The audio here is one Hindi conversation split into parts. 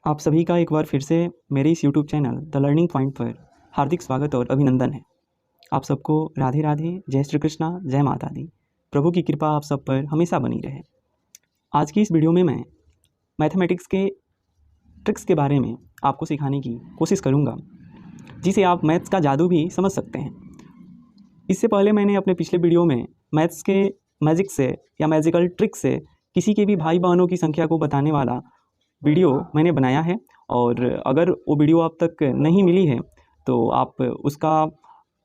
आप सभी का एक बार फिर से मेरे इस YouTube channel the learning point पर हार्दिक स्वागत और अभिनंदन है। आप सबको राधे राधे, जय श्री कृष्णा, जय माता दी। प्रभु की कृपा आप सब पर हमेशा बनी रहे। आज की इस वीडियो में मैं मैथमेटिक्स के ट्रिक्स के बारे में आपको सिखाने की कोशिश करूँगा, जिसे आप मैथ्स का जादू भी समझ सकते हैं। इससे पहले मैंने अपने पिछले वीडियो में मैथ्स के मैजिक से या मैजिकल ट्रिक से किसी के भी भाई बहनों की संख्या को बताने वाला वीडियो मैंने बनाया है, और अगर वो वीडियो अब तक नहीं मिली है तो आप उसका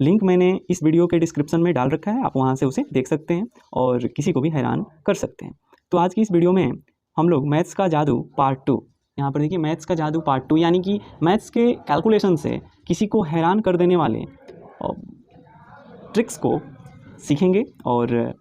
लिंक मैंने इस वीडियो के डिस्क्रिप्शन में डाल रखा है। आप वहाँ से उसे देख सकते हैं और किसी को भी हैरान कर सकते हैं। तो आज की इस वीडियो में हम लोग मैथ्स का जादू पार्ट 2, यहाँ पर देखिए मैथ्स का जादू पार्ट 2, यानी कि मैथ्स के कैलकुलेशन से किसी को हैरान कर देने वाले ट्रिक्स को सीखेंगे और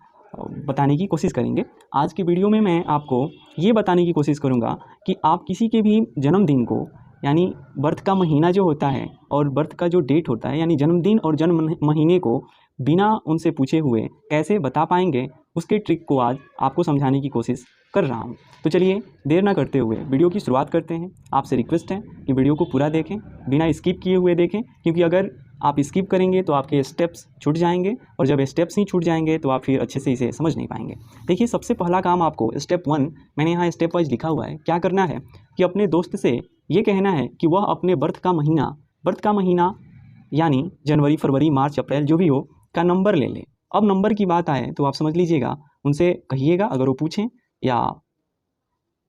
बताने की कोशिश करेंगे। आज की वीडियो में मैं आपको ये बताने की कोशिश करूँगा कि आप किसी के भी जन्मदिन को, यानी बर्थ का महीना जो होता है और बर्थ का जो डेट होता है, यानी जन्मदिन और जन्म महीने को बिना उनसे पूछे हुए कैसे बता पाएंगे, उसके ट्रिक को आज आपको समझाने की कोशिश कर रहा हूँ। तो चलिए देर ना करते हुए वीडियो की शुरुआत करते हैं। आपसे रिक्वेस्ट है कि वीडियो को पूरा देखें, बिना स्किप किए हुए देखें, क्योंकि अगर आप स्किप करेंगे तो आपके स्टेप्स छूट जाएंगे, और जब स्टेप्स ही छूट जाएंगे तो आप फिर अच्छे से इसे समझ नहीं पाएंगे। देखिए, सबसे पहला काम आपको स्टेप 1, मैंने यहाँ स्टेप वाइज लिखा हुआ है, क्या करना है कि अपने दोस्त से ये कहना है कि वह अपने बर्थ का महीना यानी जनवरी, फरवरी, मार्च, अप्रैल जो भी हो का नंबर ले ले। अब नंबर की बात आए तो आप समझ लीजिएगा, उनसे कहिएगा, अगर वो पूछें या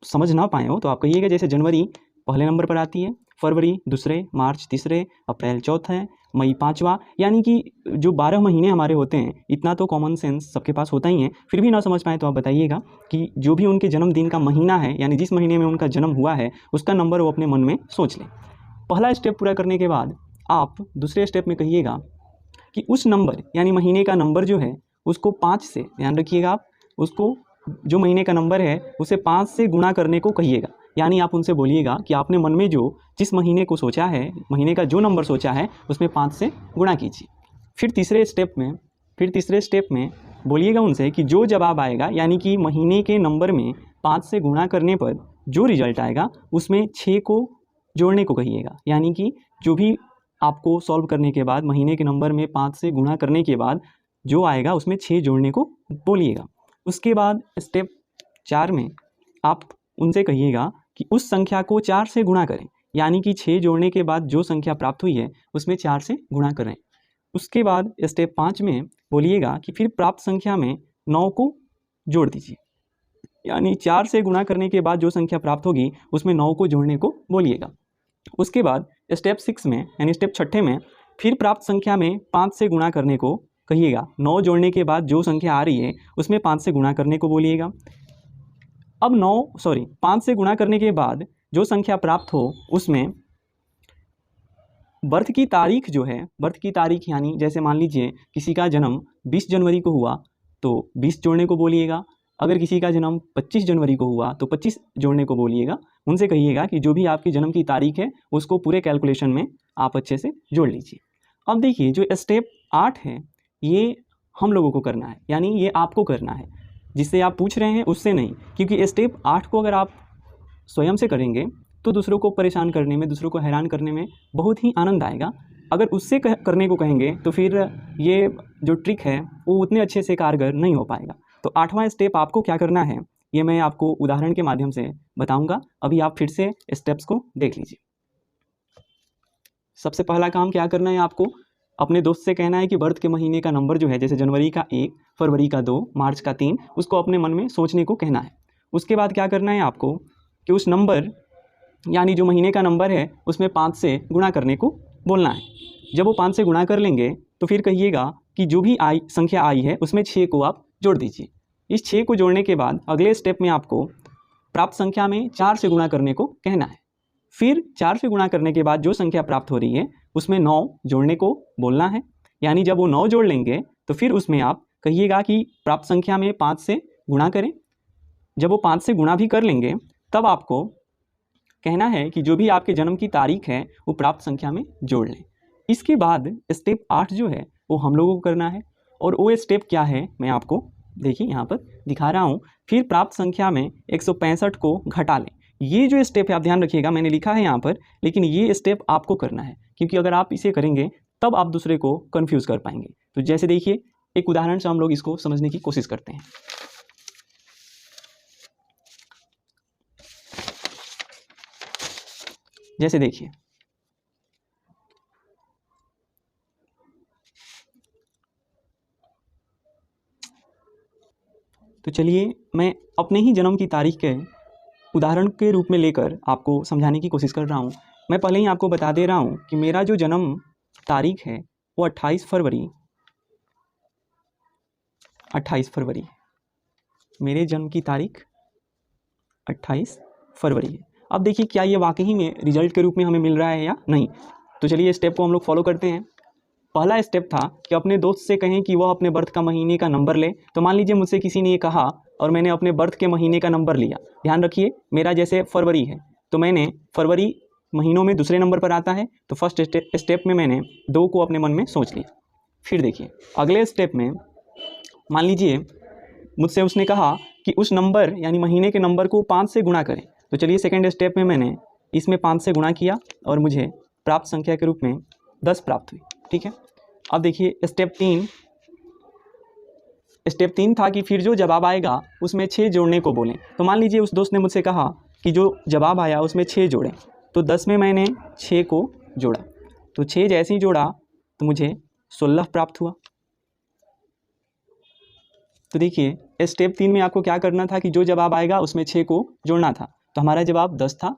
समझ ना पाए हो तो आप कहिएगा जैसे जनवरी पहले नंबर पर आती है, फरवरी दूसरे, मार्च तीसरे, अप्रैल चौथा, मई पाँचवा, यानी कि जो 12 महीने हमारे होते हैं, इतना तो कॉमन सेंस सबके पास होता ही है। फिर भी ना समझ पाए तो आप बताइएगा कि जो भी उनके जन्मदिन का महीना है, यानी जिस महीने में उनका जन्म हुआ है, उसका नंबर वो अपने मन में सोच लें। पहला स्टेप पूरा करने के बाद आप दूसरे स्टेप में कहिएगा कि उस नंबर यानी महीने का नंबर जो है उसको 5 से, ध्यान रखिएगा, आप उसको जो महीने का नंबर है उसे 5 से गुणा करने को कहिएगा। यानी आप उनसे बोलिएगा कि आपने मन में जिस महीने को सोचा है, महीने का जो नंबर सोचा है, उसमें 5 से गुणा कीजिए। फिर तीसरे स्टेप में बोलिएगा उनसे कि जो जवाब आएगा, यानी कि महीने के नंबर में 5 से गुणा करने पर जो रिजल्ट आएगा उसमें 6 को जोड़ने को कहिएगा। यानी कि जो भी आपको सॉल्व करने के बाद महीने के नंबर में 5 से गुणा करने के बाद जो आएगा उसमें 6 जोड़ने को बोलिएगा। उसके बाद स्टेप 4 में आप उनसे कहिएगा कि उस संख्या को 4 से गुणा करें, यानी कि 6 जोड़ने के बाद जो संख्या प्राप्त हुई है उसमें 4 से गुणा करें। उसके बाद स्टेप 5 में बोलिएगा कि फिर प्राप्त संख्या में 9 को जोड़ दीजिए, यानी 4 से गुणा करने के बाद जो संख्या प्राप्त होगी उसमें 9 को जोड़ने को बोलिएगा। उसके बाद स्टेप 6 में, यानी स्टेप 6 में, फिर प्राप्त संख्या में 5 से गुणा करने को कहिएगा। 9 जोड़ने के बाद जो संख्या आ रही है उसमें 5 से गुणा करने को बोलिएगा। अब 5 से गुणा करने के बाद जो संख्या प्राप्त हो उसमें बर्थ की तारीख जो है, बर्थ की तारीख यानी जैसे मान लीजिए किसी का जन्म 20 जनवरी को हुआ तो 20 जोड़ने को बोलिएगा। अगर किसी का जन्म 25 जनवरी को हुआ तो 25 जोड़ने को बोलिएगा। उनसे कहिएगा कि जो भी आपकी जन्म की तारीख है उसको पूरे कैलकुलेशन में आप अच्छे से जोड़ लीजिए। अब देखिए, जो स्टेप 8 है ये हम लोगों को करना है, यानी ये आपको करना है, जिससे आप पूछ रहे हैं उससे नहीं, क्योंकि स्टेप 8 को अगर आप स्वयं से करेंगे तो दूसरों को परेशान करने में, दूसरों को हैरान करने में बहुत ही आनंद आएगा। अगर उससे करने को कहेंगे तो फिर ये जो ट्रिक है वो उतने अच्छे से कारगर नहीं हो पाएगा। तो 8वां स्टेप आपको क्या करना है ये मैं आपको उदाहरण के माध्यम से बताऊंगा। अभी आप फिर से स्टेप्स को देख लीजिए। सबसे पहला काम क्या करना है, आपको अपने दोस्त से कहना है कि बर्थ के महीने का नंबर जो है, जैसे जनवरी का 1, फरवरी का 2, मार्च का 3, उसको अपने मन में सोचने को कहना है। उसके बाद क्या करना है आपको कि उस नंबर यानी जो महीने का नंबर है उसमें 5 से गुणा करने को बोलना है। जब वो 5 से गुणा कर लेंगे तो फिर कहिएगा कि जो भी संख्या आई है उसमें 6 को आप जोड़ दीजिए। इस 6 को जोड़ने के बाद अगले स्टेप में आपको प्राप्त संख्या में 4 से गुणा करने को कहना है। फिर 4 से गुणा करने के बाद जो संख्या प्राप्त हो रही है उसमें 9 जोड़ने को बोलना है। यानी जब वो 9 जोड़ लेंगे तो फिर उसमें आप कहिएगा कि प्राप्त संख्या में 5 से गुणा करें। जब वो 5 से गुणा भी कर लेंगे तब आपको कहना है कि जो भी आपके जन्म की तारीख है वो प्राप्त संख्या में जोड़ लें। इसके बाद स्टेप 8 जो है वो हम लोगों को करना है, और वो स्टेप क्या है मैं आपको देखिए यहाँ पर दिखा रहा हूँ। फिर प्राप्त संख्या में 165 को घटा लें, ये जो स्टेप है आप ध्यान रखिएगा, मैंने लिखा है यहाँ पर, लेकिन ये स्टेप आपको करना है, क्योंकि अगर आप इसे करेंगे तब आप दूसरे को कन्फ्यूज़ कर पाएंगे। तो जैसे देखिए, एक उदाहरण से हम लोग इसको समझने की कोशिश करते हैं। जैसे देखिए, तो चलिए मैं अपने ही जन्म की तारीख के उदाहरण के रूप में लेकर आपको समझाने की कोशिश कर रहा हूँ। मैं पहले ही आपको बता दे रहा हूँ कि मेरा जो जन्म तारीख है वो 28 फरवरी, मेरे जन्म की तारीख 28 फरवरी है। अब देखिए क्या ये वाकई में रिजल्ट के रूप में हमें मिल रहा है या नहीं। तो चलिए स्टेप को हम लोग फॉलो करते हैं। पहला स्टेप था कि अपने दोस्त से कहें कि वह अपने बर्थ का महीने का नंबर ले। तो मान लीजिए मुझसे किसी ने ये कहा और मैंने अपने बर्थ के महीने का नंबर लिया। ध्यान रखिए, मेरा जैसे फरवरी है तो मैंने फरवरी महीनों में दूसरे नंबर पर आता है, तो फर्स्ट स्टेप में मैंने 2 को अपने मन में सोच लिया। फिर देखिए अगले स्टेप में मान लीजिए मुझसे उसने कहा कि उस नंबर यानी महीने के नंबर को 5 से गुणा करें। तो चलिए सेकेंड स्टेप में मैंने इसमें 5 से गुणा किया और मुझे प्राप्त संख्या के रूप में 10 प्राप्त हुई। ठीक है, अब देखिए स्टेप 3 था कि फिर जो जवाब आएगा उसमें 6 जोड़ने को बोलें। तो मान लीजिए उस दोस्त ने मुझसे कहा कि जो जवाब आया उसमें 6 जोड़ें। तो 10 में मैंने 6 को जोड़ा, तो 6 जैसे ही जोड़ा तो मुझे 16 प्राप्त हुआ। तो देखिए स्टेप 3 में आपको क्या करना था कि जो जवाब आएगा उसमें 6 को जोड़ना था। तो हमारा जवाब 10 था,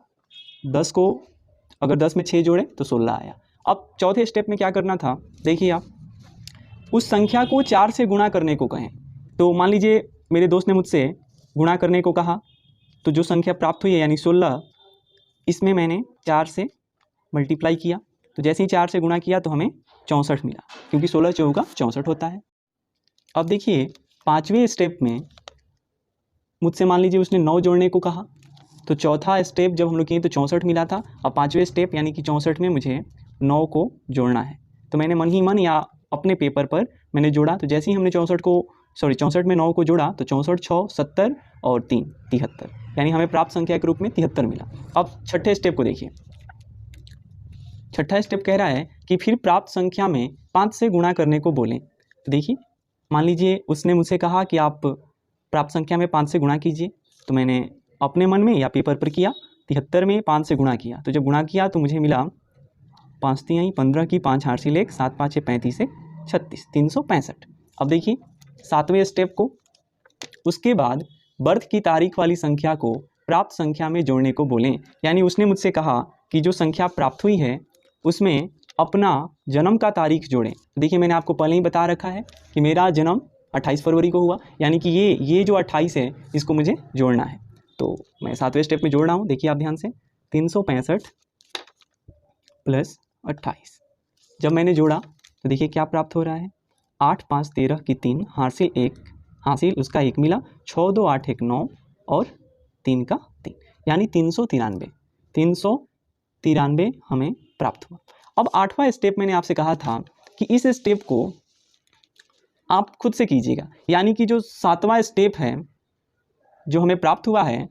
10 को अगर 10 में 6 जोड़े तो 16 आया। अब चौथे स्टेप में क्या करना था, देखिए आप उस संख्या को 4 से गुणा करने को कहें। तो मान लीजिए मेरे दोस्त ने मुझसे गुणा करने को कहा, तो जो संख्या प्राप्त हुई है यानी 16, इसमें मैंने 4 से मल्टीप्लाई किया। तो जैसे ही 4 से गुणा किया तो हमें 64 मिला, क्योंकि 16 चौका 64 होता है। अब देखिए 5वें स्टेप में मुझसे मान लीजिए उसने 9 जोड़ने को कहा। तो चौथा स्टेप जब हम लोग किए तो 64 मिला था। अब 5वें स्टेप यानी कि 64 में मुझे 9 को जोड़ना है। तो मैंने मन ही मन या अपने पेपर पर मैंने जोड़ा। तो जैसे ही हमने 64 में 9 को जोड़ा तो 64 6 70 और 3 73, यानी हमें प्राप्त संख्या के रूप में 73 मिला। अब छठे स्टेप को देखिए, छठा स्टेप कह रहा है कि फिर प्राप्त संख्या में 5 से गुणा करने को बोलें। तो देखिए मान लीजिए उसने मुझसे कहा कि आप प्राप्त संख्या में 5 से गुणा कीजिए। तो मैंने अपने मन में या पेपर पर किया, 73 में 5 से गुणा किया। तो जब गुणा किया तो मुझे मिला 5 तिहाई 15 की 5 8 1 7 5 35 से 36 365। अब देखिए 7वें स्टेप को, उसके बाद बर्थ की तारीख वाली संख्या को प्राप्त संख्या में जोड़ने को बोलें। यानी उसने मुझसे कहा कि जो संख्या प्राप्त हुई है उसमें अपना जन्म का तारीख जोड़ें। देखिए मैंने आपको पहले ही बता रखा है कि मेरा जन्म 28 फरवरी को हुआ, यानी कि ये जो 28 है इसको मुझे जोड़ना है। तो मैं 7वें स्टेप में जोड़ रहा हूँ। देखिए आप ध्यान से, 365 प्लस 28। जब मैंने जोड़ा तो देखिए क्या प्राप्त हो रहा है, 8 5 13 की 3 हासिल 1, हासिल उसका 1 मिला, 6 2 8 1 9 और 3 का 3, यानी 393 हमें प्राप्त हुआ। अब 8वां स्टेप मैंने आपसे कहा था कि इस स्टेप को आप खुद से कीजिएगा, यानी कि जो 7वां स्टेप है जो हमें प्राप्त हुआ है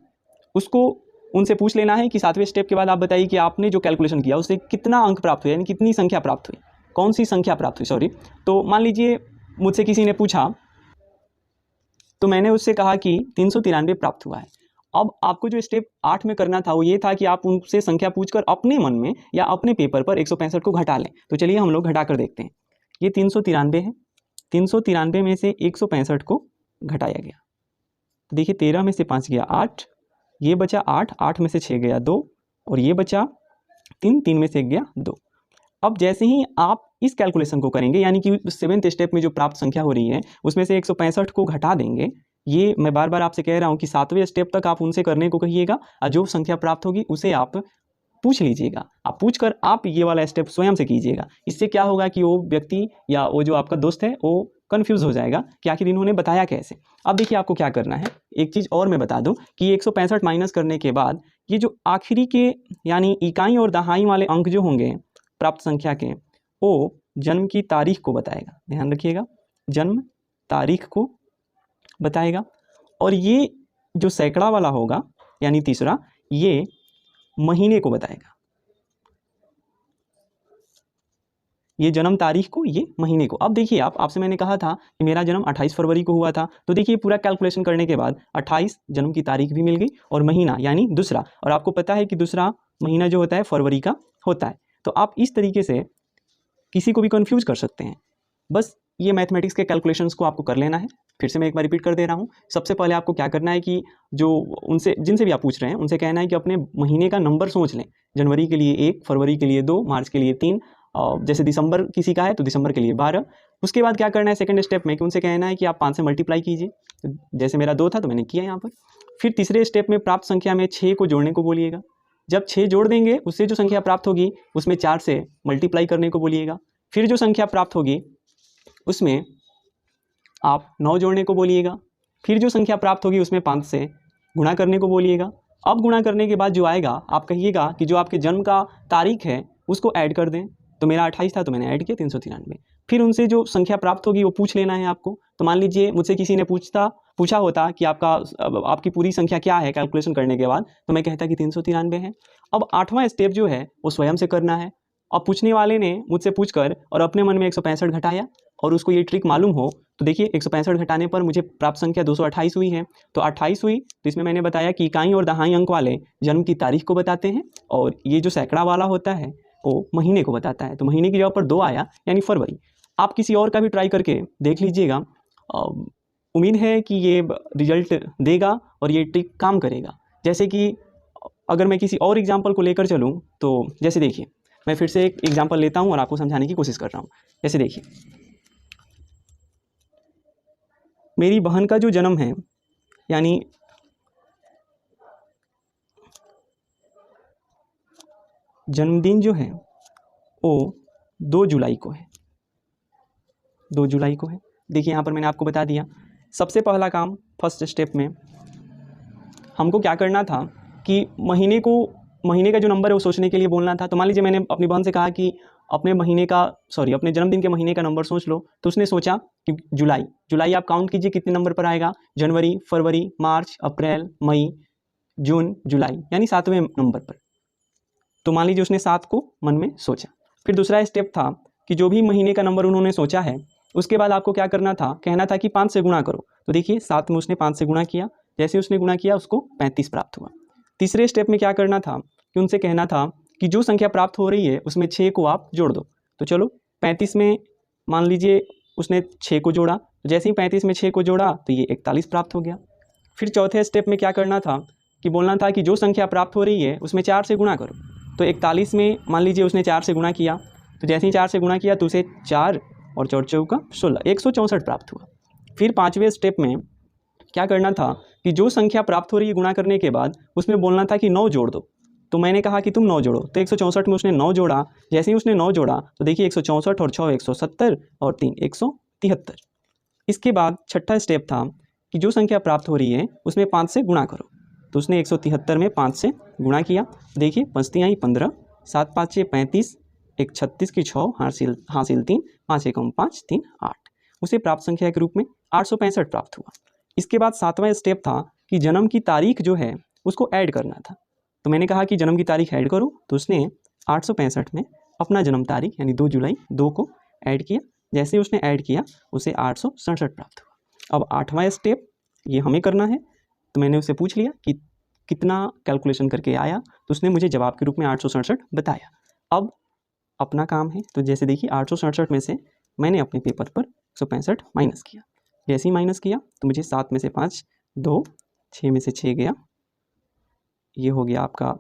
उसको उनसे पूछ लेना है कि 7वें स्टेप के बाद आप बताइए कि आपने जो कैलकुलेशन किया उससे कितना अंक प्राप्त हुआ, यानी कितनी संख्या प्राप्त हुई, कौन सी संख्या प्राप्त हुई, सॉरी। तो मान लीजिए मुझसे किसी ने पूछा तो मैंने उससे कहा कि 393 प्राप्त हुआ है। अब आपको जो स्टेप 8 में करना था वो ये था कि आप उनसे संख्या पूछकर अपने मन में या अपने पेपर पर 165 को घटा लें। तो चलिए हम लोग घटा कर देखते हैं। ये 393 है, 393 में से 165 को घटाया गया। तो देखिए 13 में से 5 गया 8, ये बचा 8, 8 में से 6 गया 2 और ये बचा 3, 3 में से 1 गया 2। अब जैसे ही आप इस कैलकुलेशन को करेंगे, यानी कि 7वें स्टेप में जो प्राप्त संख्या हो रही है उसमें से 165 को घटा देंगे। ये मैं बार बार आपसे कह रहा हूँ कि 7वें स्टेप तक आप उनसे करने को कहिएगा और जो संख्या प्राप्त होगी उसे आप पूछ लीजिएगा। आप पूछकर आप ये वाला स्टेप स्वयं से कीजिएगा। इससे क्या होगा कि वो व्यक्ति या वो जो आपका दोस्त है वो कन्फ्यूज़ हो जाएगा कि आखिर इन्होंने बताया कैसे। अब देखिए आपको क्या करना है, एक चीज़ और मैं बता दूं कि 165 माइनस करने के बाद ये जो आखिरी के यानी इकाई और दहाई वाले अंक जो होंगे प्राप्त संख्या के, वो जन्म की तारीख को बताएगा। ध्यान रखिएगा, जन्म तारीख को बताएगा। और ये जो सैकड़ा वाला होगा यानी तीसरा, ये महीने को बताएगा, ये जन्म तारीख को, ये महीने को। अब देखिए आपसे मैंने कहा था कि मेरा जन्म 28 फरवरी को हुआ था, तो देखिए पूरा कैलकुलेशन करने के बाद 28 जन्म की तारीख भी मिल गई और महीना यानी दूसरा, और आपको पता है कि दूसरा महीना जो होता है फरवरी का होता है। तो आप इस तरीके से किसी को भी कन्फ्यूज कर सकते हैं। बस ये मैथमेटिक्स के कैलकुलेशंस को आपको कर लेना है। फिर से मैं एक बार रिपीट कर दे रहा हूँ। सबसे पहले आपको क्या करना है कि जो उनसे जिनसे भी आप पूछ रहे हैं उनसे कहना है कि अपने महीने का नंबर सोच लें। जनवरी के लिए 1, फरवरी के लिए 2, मार्च के लिए 3, जैसे दिसंबर किसी का है तो दिसंबर के लिए 12। उसके बाद क्या करना है सेकंड स्टेप में कि उनसे कहना है कि आप 5 से मल्टीप्लाई कीजिए। तो जैसे मेरा 2 था तो मैंने किया यहाँ पर। फिर तीसरे स्टेप में प्राप्त संख्या में 6 को जोड़ने को बोलिएगा। जब 6 जोड़ देंगे उससे जो संख्या प्राप्त होगी उसमें 4 से मल्टीप्लाई करने को बोलिएगा। फिर जो संख्या प्राप्त होगी उसमें आप 9 जोड़ने को बोलिएगा। फिर जो संख्या प्राप्त होगी उसमें 5 से गुणा करने को बोलिएगा। अब गुणा करने के बाद जो आएगा आप कहिएगा कि जो आपके जन्म का तारीख है उसको ऐड कर दें। तो मेरा 28 था तो मैंने ऐड किया 393। फिर उनसे जो संख्या प्राप्त होगी वो पूछ लेना है आपको। तो मान लीजिए मुझसे किसी ने पूछा होता कि आपकी पूरी संख्या क्या है कैलकुलेशन करने के बाद, तो मैं कहता कि 393 है। अब 8वां स्टेप जो है वो स्वयं से करना है। अब पूछने वाले ने मुझसे पूछकर और अपने मन में 165 घटाया और उसको ये ट्रिक मालूम हो तो देखिए 165 घटाने पर मुझे प्राप्त संख्या 228 हुई है। तो 28 हुई तो इसमें मैंने बताया कि इकाई और दहाई अंक वाले जन्म की तारीख को बताते हैं और ये जो सैकड़ा वाला होता है वो महीने को बताता है। तो महीने की जगह पर 2 आया यानी फरवरी। आप किसी और का भी ट्राई करके देख लीजिएगा। उम्मीद है कि ये रिजल्ट देगा और ये ट्रिक काम करेगा। जैसे कि अगर मैं किसी और एग्जाम्पल को लेकर चलूँ तो जैसे देखिए मैं फिर से एक एग्जाम्पल लेता हूँ और आपको समझाने की कोशिश कर रहा हूँ। जैसे देखिए मेरी बहन का जो जन्म है यानी जन्मदिन जो है वो 2 जुलाई को है। 2 जुलाई को है। देखिए यहाँ पर मैंने आपको बता दिया। सबसे पहला काम फर्स्ट स्टेप में हमको क्या करना था कि महीने का जो नंबर है वो सोचने के लिए बोलना था। तो मान लीजिए मैंने अपनी बहन से कहा कि अपने जन्मदिन के महीने का नंबर सोच लो। तो उसने सोचा कि जुलाई आप काउंट कीजिए कितने नंबर पर आएगा। जनवरी, फरवरी, मार्च, अप्रैल, मई, जून, जुलाई यानी 7वें नंबर पर। तो मान लीजिए उसने 7 को मन में सोचा। फिर दूसरा स्टेप था कि जो भी महीने का नंबर उन्होंने सोचा है उसके बाद आपको क्या करना था, कहना था कि 5 से गुणा करो। तो देखिए 7 में उसने 5 से गुणा किया। जैसे उसने गुणा किया उसको 35 प्राप्त हुआ। तीसरे स्टेप में क्या करना था कि उनसे कहना था कि जो संख्या प्राप्त हो रही है उसमें 6 को आप जोड़ दो। तो चलो 35 में मान लीजिए उसने 6 को जोड़ा। तो जैसे ही 35 में 6 को जोड़ा तो ये 41 प्राप्त हो गया। फिर चौथे स्टेप में क्या करना था कि बोलना था कि जो संख्या प्राप्त हो रही है उसमें 4 से गुणा करो। तो 41 में मान लीजिए उसने 4 से गुणा किया। तो जैसे ही 4 से गुणा किया तो उसे 4 और 4 चौका 16, 164 प्राप्त हुआ। फिर 5वें स्टेप में क्या करना था कि जो संख्या प्राप्त हो रही है गुणा करने के बाद उसमें बोलना था कि 9 जोड़ दो। तो मैंने कहा कि तुम 9 जोड़ो। तो 164 में उसने 9 जोड़ा। जैसे ही उसने 9 जोड़ा तो देखिए 164 और 6 170 और 3 173। इसके बाद छठा स्टेप था कि जो संख्या प्राप्त हो रही है उसमें 5 से गुणा करो। तो उसने 173 में 5 से गुणा किया। देखिए पंक्तियाँ आई 15, 7 5 35, 1 36 की 6 हासिल 3, 5 1 5 3 8। उसे प्राप्त संख्या के रूप में 865 प्राप्त हुआ। इसके बाद 7वां स्टेप था कि जन्म की तारीख जो है उसको ऐड करना था। तो मैंने कहा कि जन्म की तारीख ऐड करो। तो उसने 865 में अपना जन्म तारीख यानी 2 जुलाई 2 को ऐड किया। जैसे उसने ऐड किया उसे 867 प्राप्त हुआ। अब 8वां स्टेप ये हमें करना है। तो मैंने उससे पूछ लिया कि कितना कैलकुलेशन करके आया। तो उसने मुझे जवाब के रूप में 867 बताया। अब अपना काम है। तो जैसे देखिए 867 में से मैंने अपने पेपर पर 165 माइनस किया। जैसे ही माइनस किया तो मुझे 7 में से 5 2, 6 में से 6 गया, ये हो गया आपका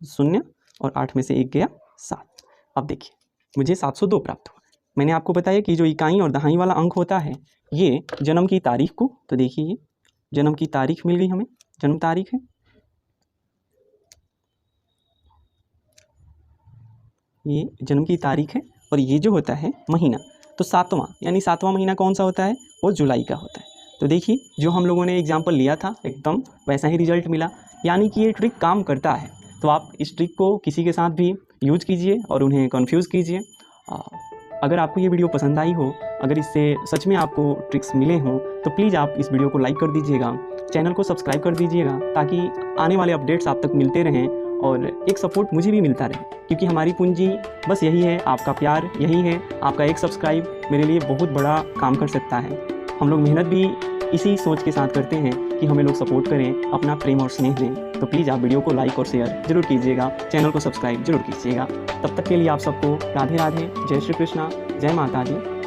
0 और 8 में से 1 गया 7। अब देखिए मुझे 702 प्राप्त हुआ। मैंने आपको बताया कि जो इकाई और दहाई वाला अंक होता है ये जन्म की तारीख को, तो देखिए ये जन्म की तारीख मिल गई हमें, जन्म तारीख है ये, जन्म की तारीख है। और ये जो होता है महीना, तो 7वां यानी 7वां महीना कौन सा होता है, वो जुलाई का होता है। तो देखिए जो हम लोगों ने एग्जाम्पल लिया था एकदम वैसा ही रिजल्ट मिला। यानी कि ये ट्रिक काम करता है। तो आप इस ट्रिक को किसी के साथ भी यूज कीजिए और उन्हें कन्फ्यूज़ कीजिए। अगर आपको ये वीडियो पसंद आई हो अगर इससे सच में आपको ट्रिक्स मिले हों तो प्लीज़ आप इस वीडियो को लाइक कर दीजिएगा, चैनल को सब्सक्राइब कर दीजिएगा ताकि आने वाले अपडेट्स आप तक मिलते रहें और एक सपोर्ट मुझे भी मिलता रहे, क्योंकि हमारी पूंजी बस यही है, आपका प्यार यही है। आपका एक सब्सक्राइब मेरे लिए बहुत बड़ा काम कर सकता है। हम लोग मेहनत भी इसी सोच के साथ करते हैं कि हमें लोग सपोर्ट करें, अपना प्रेम और स्नेह दें। तो प्लीज़ आप वीडियो को लाइक और शेयर जरूर कीजिएगा, चैनल को सब्सक्राइब जरूर कीजिएगा। तब तक के लिए आप सबको राधे राधे, जय श्री कृष्णा, जय माता दी।